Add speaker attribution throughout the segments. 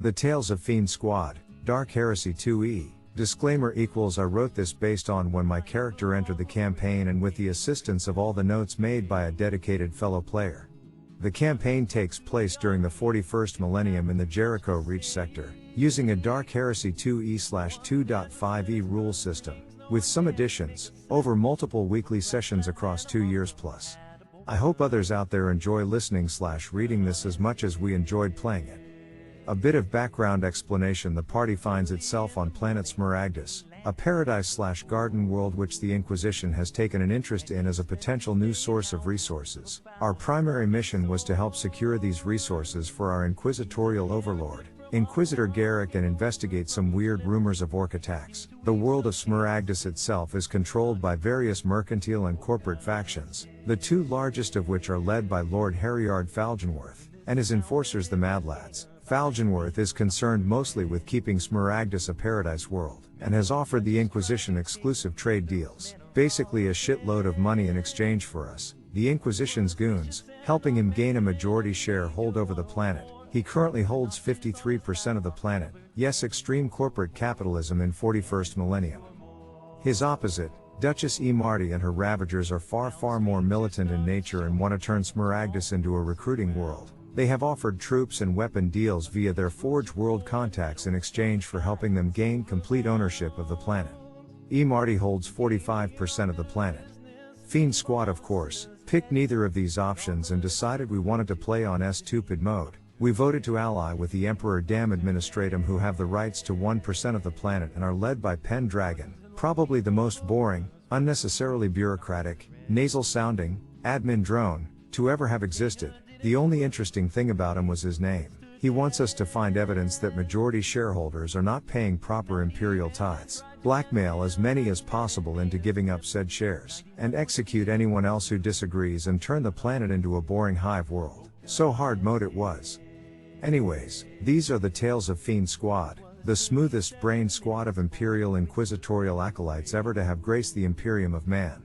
Speaker 1: The Tales of Fiend Squad, Dark Heresy 2E. Disclaimer equals I wrote this based on when my character entered the campaign and with the assistance of all the notes made by a dedicated fellow player. The campaign takes place during the 41st millennium in the Jericho Reach sector, using a Dark Heresy 2E/2.5e rule system, with some additions, over multiple weekly sessions across 2 years plus. I hope others out there enjoy listening/reading this as much as we enjoyed playing it. A bit of background explanation: the party finds itself on planet Smaragdus, a paradise/garden world which the Inquisition has taken an interest in as a potential new source of resources. Our primary mission was to help secure these resources for our inquisitorial overlord, Inquisitor Garrick, and investigate some weird rumors of orc attacks. The world of Smaragdus itself is controlled by various mercantile and corporate factions, the two largest of which are led by Lord Harryard Falgenworth, and his enforcers the Mad Lads. Falgenworth is concerned mostly with keeping Smaragdus a paradise world, and has offered the Inquisition exclusive trade deals, basically a shitload of money in exchange for us, the Inquisition's goons, helping him gain a majority share hold over the planet. He currently holds 53% of the planet, yes, extreme corporate capitalism in 41st millennium. His opposite, Duchess E. Marty, and her Ravagers are far more militant in nature and want to turn Smaragdus into a recruiting world. They have offered troops and weapon deals via their Forge World contacts in exchange for helping them gain complete ownership of the planet. E. Marty holds 45% of the planet. Fiend Squad, of course, picked neither of these options and decided we wanted to play on stupid mode. We voted to ally with the Emperor Dam Administratum, who have the rights to 1% of the planet and are led by Pendragon, probably the most boring, unnecessarily bureaucratic, nasal-sounding, admin drone to ever have existed. The only interesting thing about him was his name. He wants us to find evidence that majority shareholders are not paying proper imperial tithes, blackmail as many as possible into giving up said shares, and execute anyone else who disagrees and turn the planet into a boring hive world. So hard mode it was. Anyways, these are the Tales of Fiend Squad, the smoothest brain squad of imperial inquisitorial acolytes ever to have graced the Imperium of Man.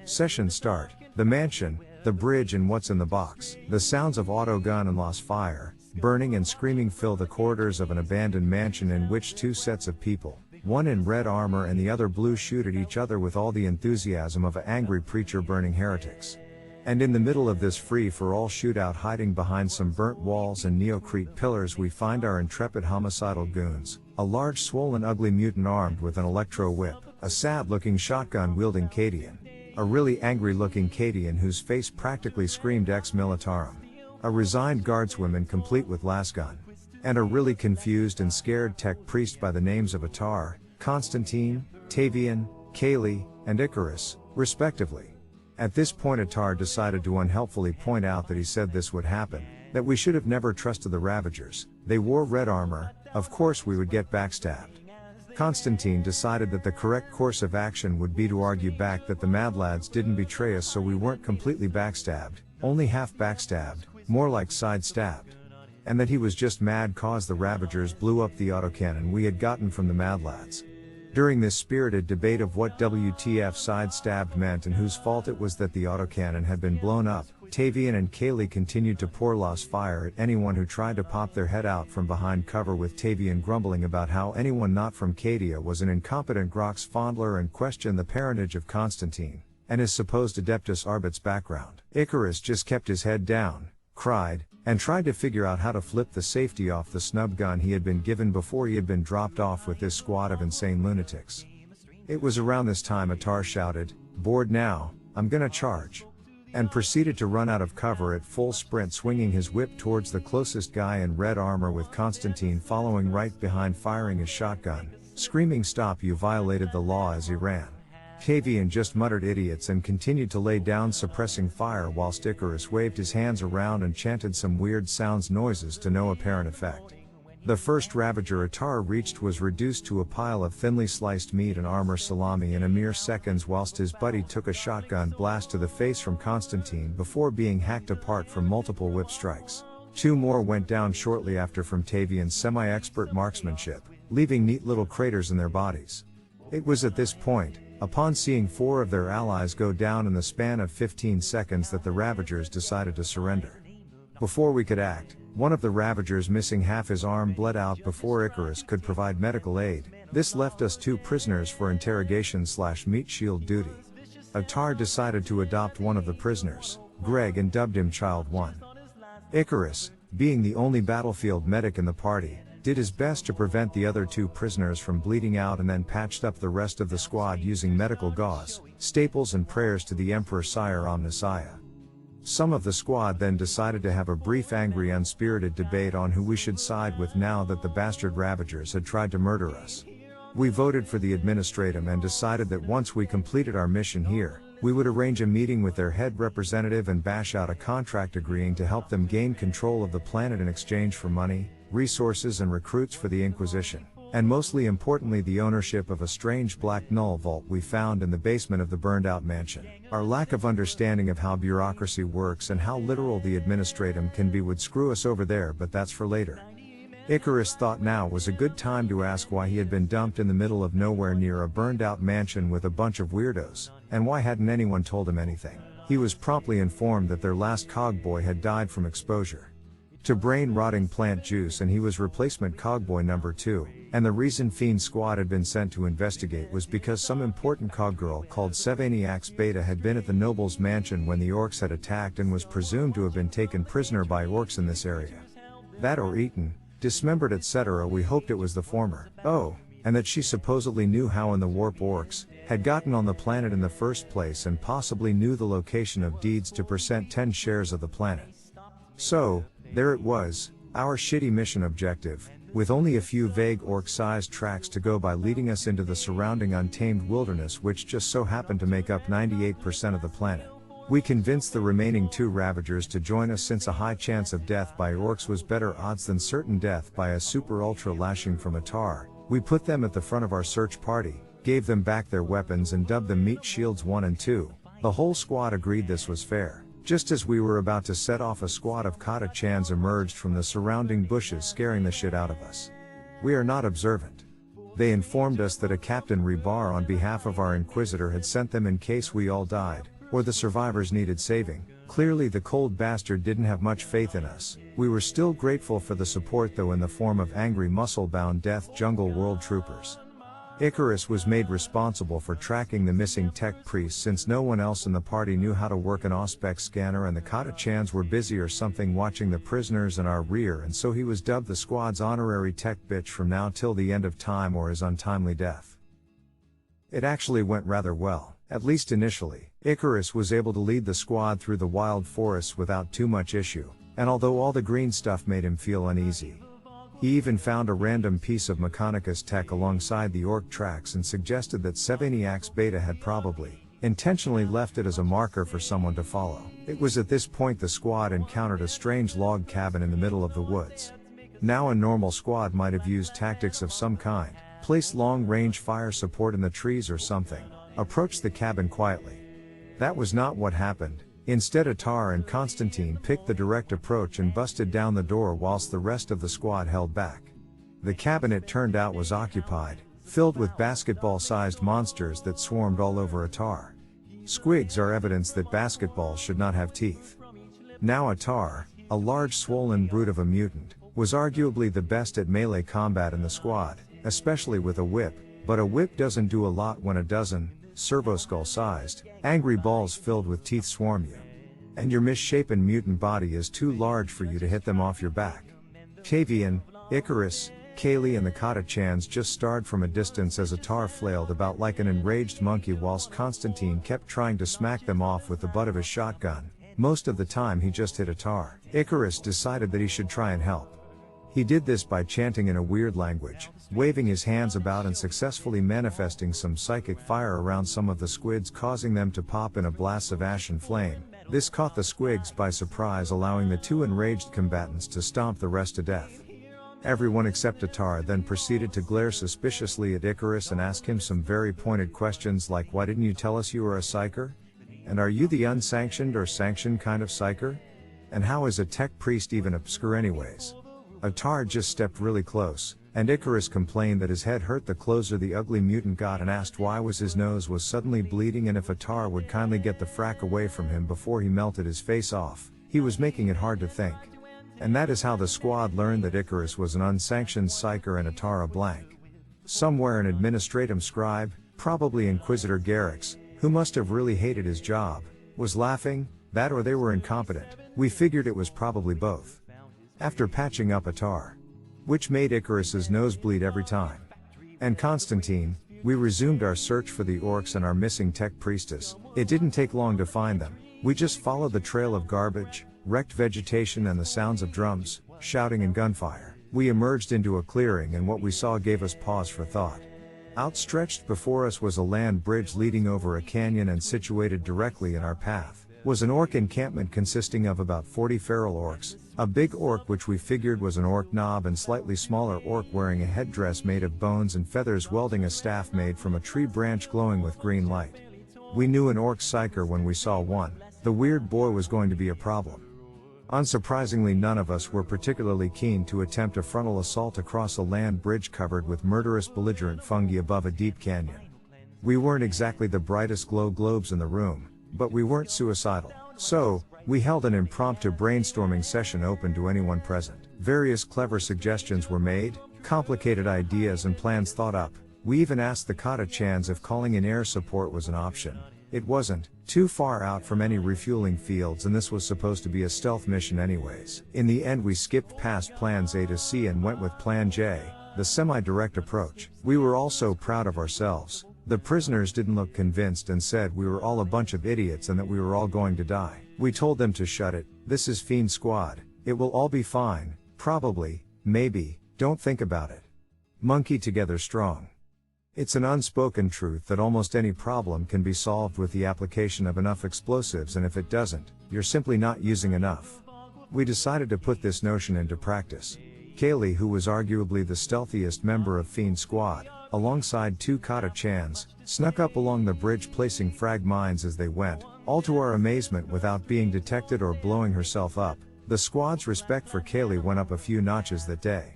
Speaker 1: Session start. The mansion, the bridge, and what's in the box. The sounds of autogun and lost fire, burning and screaming fill the corridors of an abandoned mansion in which two sets of people, one in red armor and the other blue, shoot at each other with all the enthusiasm of an angry preacher burning heretics. And in the middle of this free-for-all shootout, hiding behind some burnt walls and neocrete pillars, we find our intrepid homicidal goons, a large swollen ugly mutant armed with an electro whip, a sad-looking shotgun-wielding Cadian, a really angry-looking Cadian whose face practically screamed ex militarum, a resigned guardswoman complete with lasgun, and a really confused and scared tech priest by the names of Atar, Constantine, Tavian, Kaylee, and Icarus, respectively. At this point, Atar decided to unhelpfully point out that he said this would happen, that we should have never trusted the Ravagers. They wore red armor, of course we would get backstabbed. Constantine decided that the correct course of action would be to argue back that the Mad Lads didn't betray us, so we weren't completely backstabbed, only half backstabbed, more like side-stabbed. And that he was just mad cause the Ravagers blew up the autocannon we had gotten from the Mad Lads. During this spirited debate of what WTF side-stabbed meant and whose fault it was that the autocannon had been blown up, Tavian and Kaylee continued to pour lost fire at anyone who tried to pop their head out from behind cover, with Tavian grumbling about how anyone not from Cadia was an incompetent Grox fondler and questioned the parentage of Constantine, and his supposed Adeptus Arbit's background. Icarus just kept his head down, cried, and tried to figure out how to flip the safety off the snub gun he had been given before he had been dropped off with this squad of insane lunatics. It was around this time Atar shouted, "Bored now, I'm gonna charge," and proceeded to run out of cover at full sprint, swinging his whip towards the closest guy in red armor, with Constantine following right behind, firing his shotgun, screaming, "Stop, you violated the law," as he ran. Tavian just muttered "idiots" and continued to lay down, suppressing fire, whilst Icarus waved his hands around and chanted some weird noises to no apparent effect. The first Ravager Atar reached was reduced to a pile of thinly sliced meat and armor salami in a mere seconds, whilst his buddy took a shotgun blast to the face from Constantine before being hacked apart from multiple whip strikes. Two more went down shortly after from Tavian's semi-expert marksmanship, leaving neat little craters in their bodies. It was at this point, upon seeing 4 of their allies go down in the span of 15 seconds, that the Ravagers decided to surrender. Before we could act, one of the Ravagers missing half his arm bled out before Icarus could provide medical aid. This left us 2 prisoners for interrogation/meat shield duty. Atar decided to adopt one of the prisoners, Greg, and dubbed him Child 1. Icarus, being the only battlefield medic in the party, did his best to prevent the other 2 prisoners from bleeding out and then patched up the rest of the squad using medical gauze, staples and prayers to the Emperor Sire Omnissiah. Some of the squad then decided to have a brief angry unspirited debate on who we should side with now that the bastard Ravagers had tried to murder us. We voted for the administratum and decided that once we completed our mission here, we would arrange a meeting with their head representative and bash out a contract agreeing to help them gain control of the planet in exchange for money, resources and recruits for the Inquisition, and mostly importantly the ownership of a strange black null vault we found in the basement of the burned-out mansion. Our lack of understanding of how bureaucracy works and how literal the administratum can be would screw us over there, but that's for later. Icarus thought now was a good time to ask why he had been dumped in the middle of nowhere near a burned-out mansion with a bunch of weirdos, and why hadn't anyone told him anything. He was promptly informed that their last cogboy had died from exposure to brain-rotting plant juice and he was replacement cogboy number 2, and the reason Fiend squad had been sent to investigate was because some important coggirl called Sevaniax Beta had been at the noble's mansion when the orcs had attacked and was presumed to have been taken prisoner by orcs in this area. That or eaten, dismembered etc. We hoped it was the former. Oh, and that she supposedly knew how in the warp orcs had gotten on the planet in the first place and possibly knew the location of deeds to percent 10 shares of the planet. So, there it was, our shitty mission objective, with only a few vague orc-sized tracks to go by leading us into the surrounding untamed wilderness which just so happened to make up 98% of the planet. We convinced the remaining 2 Ravagers to join us since a high chance of death by orcs was better odds than certain death by a super-ultra lashing from Atar. We put them at the front of our search party, gave them back their weapons and dubbed them Meat Shields 1 and 2. The whole squad agreed this was fair. Just as we were about to set off, a squad of Kata-chans emerged from the surrounding bushes scaring the shit out of us. We are not observant. They informed us that a Captain Rebar on behalf of our Inquisitor had sent them in case we all died, or the survivors needed saving. Clearly the cold bastard didn't have much faith in us. We were still grateful for the support though in the form of angry muscle-bound Death Jungle World troopers. Icarus was made responsible for tracking the missing tech priest since no one else in the party knew how to work an Auspex scanner and the Kata-chans were busy or something watching the prisoners in our rear, and so he was dubbed the squad's honorary tech bitch from now till the end of time or his untimely death. It actually went rather well, at least initially. Icarus was able to lead the squad through the wild forests without too much issue, and although all the green stuff made him feel uneasy, he even found a random piece of Mechanicus tech alongside the orc tracks and suggested that Sevaniax Beta had probably intentionally left it as a marker for someone to follow. It was at this point the squad encountered a strange log cabin in the middle of the woods. Now a normal squad might have used tactics of some kind, placed long-range fire support in the trees or something, approached the cabin quietly. That was not what happened. Instead Atar and Constantine picked the direct approach and busted down the door whilst the rest of the squad held back. The cabin, it turned out, was occupied, filled with basketball-sized monsters that swarmed all over Atar. Squigs are evidence that basketballs should not have teeth. Now Atar, a large swollen brute of a mutant, was arguably the best at melee combat in the squad, especially with a whip, but a whip doesn't do a lot when a dozen, servo-skull-sized, angry balls filled with teeth swarm you. And your misshapen mutant body is too large for you to hit them off your back. Tavian, Icarus, Kaylee and the Kata-chans just starred from a distance as Atar flailed about like an enraged monkey whilst Constantine kept trying to smack them off with the butt of his shotgun. Most of the time he just hit Atar. Icarus decided that he should try and help. He did this by chanting in a weird language, waving his hands about and successfully manifesting some psychic fire around some of the squids, causing them to pop in a blast of ash and flame. This caught the squigs by surprise, allowing the 2 enraged combatants to stomp the rest to death. Everyone except Atar then proceeded to glare suspiciously at Icarus and ask him some very pointed questions like, why didn't you tell us you were a psyker? And are you the unsanctioned or sanctioned kind of psyker? And how is a tech priest even obscure anyways? Atar just stepped really close, and Icarus complained that his head hurt the closer the ugly mutant got and asked why his nose was suddenly bleeding and if Atar would kindly get the frack away from him before he melted his face off. He was making it hard to think. And that is how the squad learned that Icarus was an unsanctioned psyker and Atara blank. Somewhere an administratum scribe, probably Inquisitor Garrix, who must have really hated his job, was laughing, that or they were incompetent. We figured it was probably both. After patching up Atar, which made Icarus's nose bleed every time, and Constantine, we resumed our search for the orcs and our missing tech priestess. It didn't take long to find them. We just followed the trail of garbage, wrecked vegetation and the sounds of drums, shouting and gunfire. We emerged into a clearing and what we saw gave us pause for thought. Outstretched before us was a land bridge leading over a canyon, and situated directly in our path was an orc encampment consisting of about 40 feral orcs, a big orc which we figured was an orc knob, and slightly smaller orc wearing a headdress made of bones and feathers wielding a staff made from a tree branch glowing with green light. We knew an orc psyker when we saw one. The weird boy was going to be a problem. Unsurprisingly, none of us were particularly keen to attempt a frontal assault across a land bridge covered with murderous belligerent fungi above a deep canyon. We weren't exactly the brightest glow globes in the room, but we weren't suicidal. So, we held an impromptu brainstorming session open to anyone present. Various clever suggestions were made, complicated ideas and plans thought up. We even asked the Kata-chans if calling in air support was an option. It wasn't too far out from any refueling fields, and this was supposed to be a stealth mission anyways. In the end, we skipped past plans A to C and went with plan J, the semi-direct approach. We were all so proud of ourselves. The prisoners didn't look convinced and said we were all a bunch of idiots and that we were all going to die. We told them to shut it. This is Fiend Squad. It will all be fine. Probably, maybe, don't think about it. Monkey together strong. It's an unspoken truth that almost any problem can be solved with the application of enough explosives, and if it doesn't, you're simply not using enough. We decided to put this notion into practice. Kaylee, who was arguably the stealthiest member of Fiend Squad, alongside two Kata-chans, snuck up along the bridge placing frag mines as they went, all to our amazement without being detected or blowing herself up. The squad's respect for Kaylee went up a few notches that day.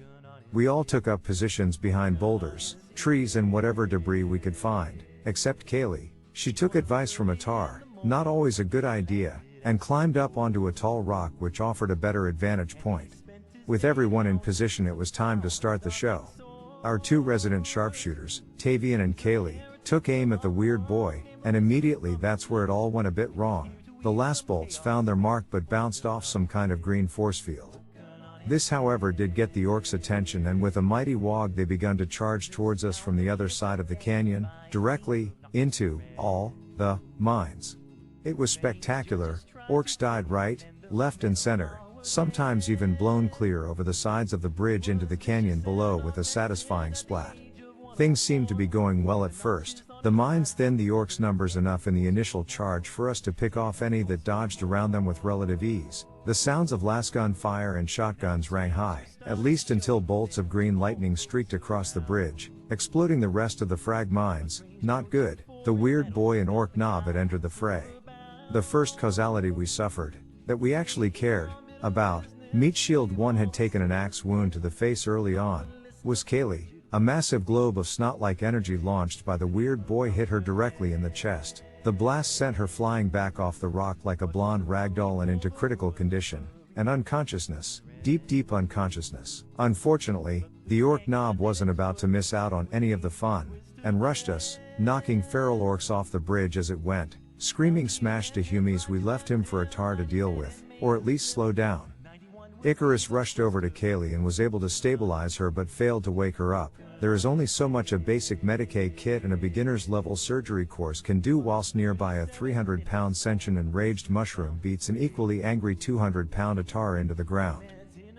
Speaker 1: We all took up positions behind boulders, trees and whatever debris we could find, except Kaylee. She took advice from Atar, not always a good idea, and climbed up onto a tall rock which offered a better advantage point. With everyone in position, it was time to start the show. Our two resident sharpshooters, Tavian and Kaylee, took aim at the weird boy, and immediately that's where it all went a bit wrong. The last bolts found their mark but bounced off some kind of green force field. This, however, did get the orcs' attention, and with a mighty wog they begun to charge towards us from the other side of the canyon, directly into all the mines. It was spectacular. Orcs died right, left and center, sometimes even blown clear over the sides of the bridge into the canyon below with a satisfying splat. Things seemed to be going well at first. The mines thinned the orcs' numbers enough in the initial charge for us to pick off any that dodged around them with relative ease. The sounds of lasgun fire and shotguns rang high, at least until bolts of green lightning streaked across the bridge, exploding the rest of the frag mines. Not good. The weird boy and orc knob had entered the fray. The first causality we suffered, that we actually cared about, Meat Shield 1 had taken an axe wound to the face early on, was Kaylee. A massive globe of snot-like energy launched by the weird boy hit her directly in the chest. The blast sent her flying back off the rock like a blonde ragdoll and into critical condition, and unconsciousness. Deep unconsciousness. Unfortunately, the orc knob wasn't about to miss out on any of the fun, and rushed us, knocking feral orcs off the bridge as it went. Screaming smash to Humies, we left him for Atar to deal with, or at least slow down. Icarus rushed over to Kaylee and was able to stabilize her but failed to wake her up. There is only so much a basic Medicaid kit and a beginner's level surgery course can do, whilst nearby a 300-pound sentient enraged mushroom beats an equally angry 200-pound Atar into the ground.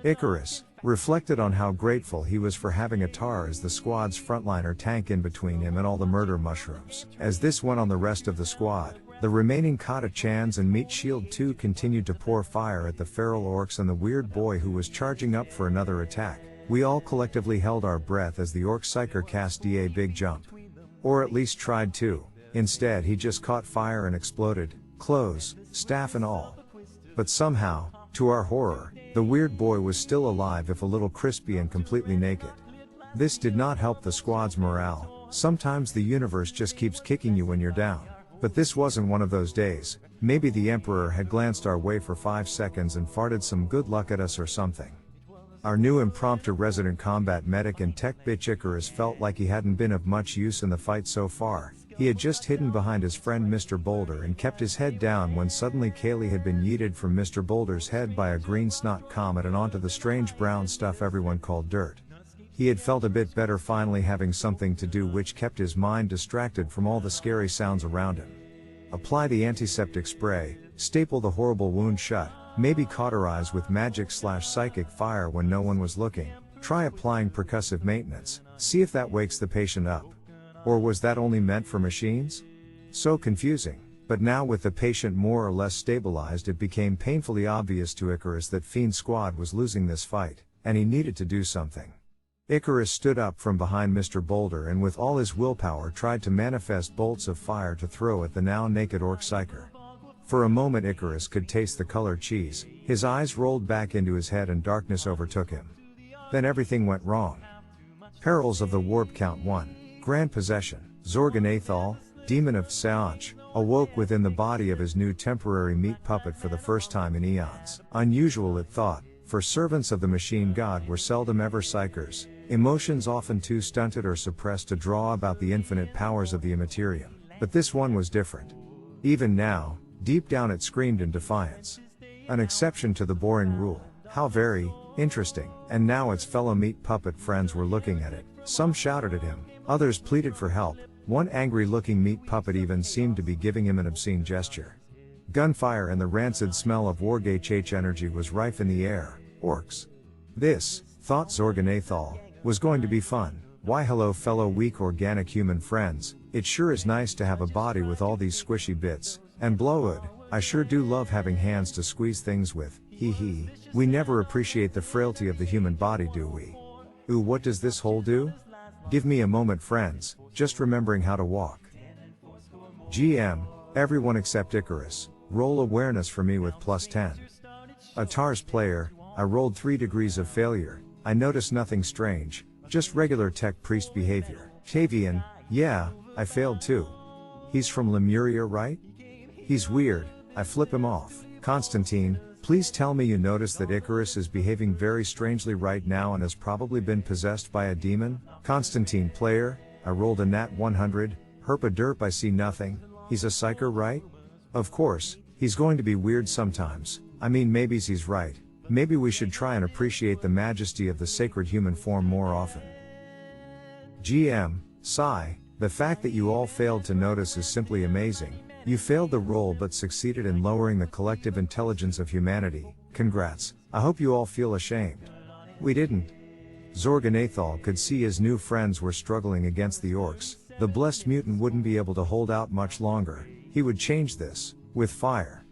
Speaker 1: Icarus reflected on how grateful he was for having Atar as the squad's frontliner tank in between him and all the murder mushrooms. As this went on the rest of the squad, the remaining Kata-chans and Meat Shield 2 continued to pour fire at the feral orcs and the weird boy who was charging up for another attack. We all collectively held our breath as the orc psyker cast a big jump. Or at least tried to. Instead, he just caught fire and exploded, clothes, staff and all. But somehow, to our horror, the weird boy was still alive, if a little crispy and completely naked. This did not help the squad's morale. Sometimes the universe just keeps kicking you when you're down. But this wasn't one of those days. Maybe the Emperor had glanced our way for 5 seconds and farted some good luck at us or something. Our new impromptu resident combat medic and tech bitch Icarus felt like he hadn't been of much use in the fight so far. He had just hidden behind his friend Mr. Boulder and kept his head down when suddenly Kaylee had been yeeted from Mr. Boulder's head by a green snot comet and onto the strange brown stuff everyone called dirt. He had felt a bit better finally having something to do, which kept his mind distracted from all the scary sounds around him. Apply the antiseptic spray, staple the horrible wound shut, maybe cauterize with magic/psychic fire when no one was looking, try applying percussive maintenance, see if that wakes the patient up. Or was that only meant for machines? So confusing. But now with the patient more or less stabilized, it became painfully obvious to Icarus that Fiend Squad was losing this fight, and he needed to do something. Icarus stood up from behind Mr. Boulder and with all his willpower tried to manifest bolts of fire to throw at the now naked orc psyker. For a moment Icarus could taste the colored cheese, his eyes rolled back into his head and darkness overtook him. Then everything went wrong. Perils of the Warp Count 1. Grand Possession. Zorganathal, Demon of Seanch, awoke within the body of his new temporary meat puppet for the first time in eons. Unusual, it thought, for servants of the machine god were seldom ever psychers, emotions often too stunted or suppressed to draw about the infinite powers of the immaterium. But this one was different. Even now, deep down it screamed in defiance. An exception to the boring rule. How very interesting. And now its fellow meat puppet friends were looking at it. Some shouted at him, others pleaded for help. One angry-looking meat puppet even seemed to be giving him an obscene gesture. Gunfire and the rancid smell of Wargach energy was rife in the air. Orcs. This, thought Zorganathal, was going to be fun. Why hello fellow weak organic human friends, it sure is nice to have a body with all these squishy bits, and blowwood, I sure do love having hands to squeeze things with, hee hee. We never appreciate the frailty of the human body, do we? Ooh, what does this hole do? Give me a moment friends, just remembering how to walk. GM, everyone except Icarus, roll awareness for me with +10. Atar's player, I rolled 3 degrees of failure, I noticed nothing strange, just regular tech priest behavior. Tavian, yeah, I failed too. He's from Lemuria, right? He's weird, I flip him off. Constantine, please tell me you notice that Icarus is behaving very strangely right now and has probably been possessed by a demon? Constantine player, I rolled a nat 100, herpa derp I see nothing, he's a psyker right? Of course, he's going to be weird sometimes, I mean maybe he's right, maybe we should try and appreciate the majesty of the sacred human form more often. GM, sigh, the fact that you all failed to notice is simply amazing. You failed the roll but succeeded in lowering the collective intelligence of humanity. Congrats, I hope you all feel ashamed. We didn't. Zorganathal could see his new friends were struggling against the orcs. The blessed mutant wouldn't be able to hold out much longer. He would change this, with fire.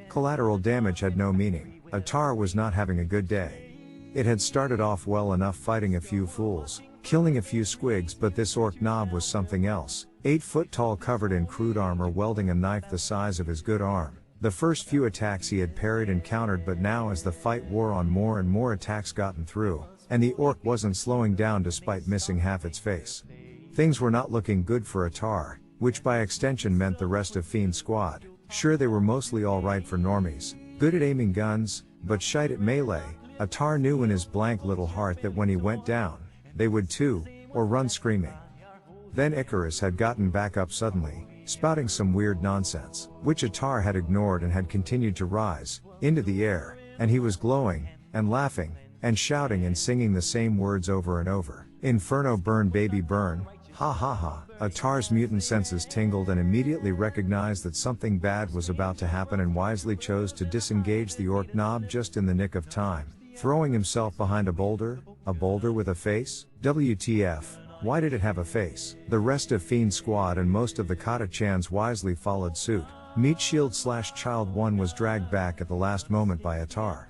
Speaker 1: Collateral damage had no meaning. Atar was not having a good day. It had started off well enough fighting a few fools, killing a few squigs, but this orc knob was something else. 8 foot tall, covered in crude armor, wielding a knife the size of his good arm. The first few attacks he had parried and countered, but now as the fight wore on, more and more attacks gotten through, and the orc wasn't slowing down despite missing half its face. Things were not looking good for Atar, which by extension meant the rest of Fiend Squad. Sure, they were mostly alright for normies, good at aiming guns, but shite at melee. Atar knew in his blank little heart that when he went down, they would too, or run screaming. Then Icarus had gotten back up suddenly, spouting some weird nonsense, which Atar had ignored and had continued to rise, into the air, and he was glowing, and laughing, and shouting and singing the same words over and over. Inferno burn baby burn, ha ha ha. Atar's mutant senses tingled and immediately recognized that something bad was about to happen and wisely chose to disengage the orc knob just in the nick of time, throwing himself behind a boulder with a face? WTF. Why did it have a face? The rest of Fiend Squad and most of the Kata-chans wisely followed suit. Meat Shield / Child 1 was dragged back at the last moment by Atar.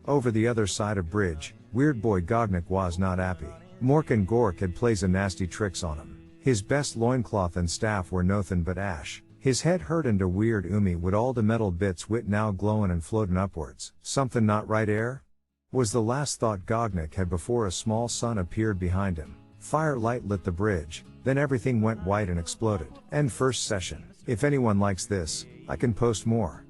Speaker 1: Over the other side of bridge, Weird Boy Gognik was not happy. Mork and Gork had plays a nasty tricks on him. His best loincloth and staff were nothin' but ash. His head hurt and a weird umi with all the metal bits wit now glowin' and floatin' upwards. Something not right air? Was the last thought Gognik had before a small sun appeared behind him. Firelight lit the bridge, then everything went white and exploded. End first session. If anyone likes this, I can post more.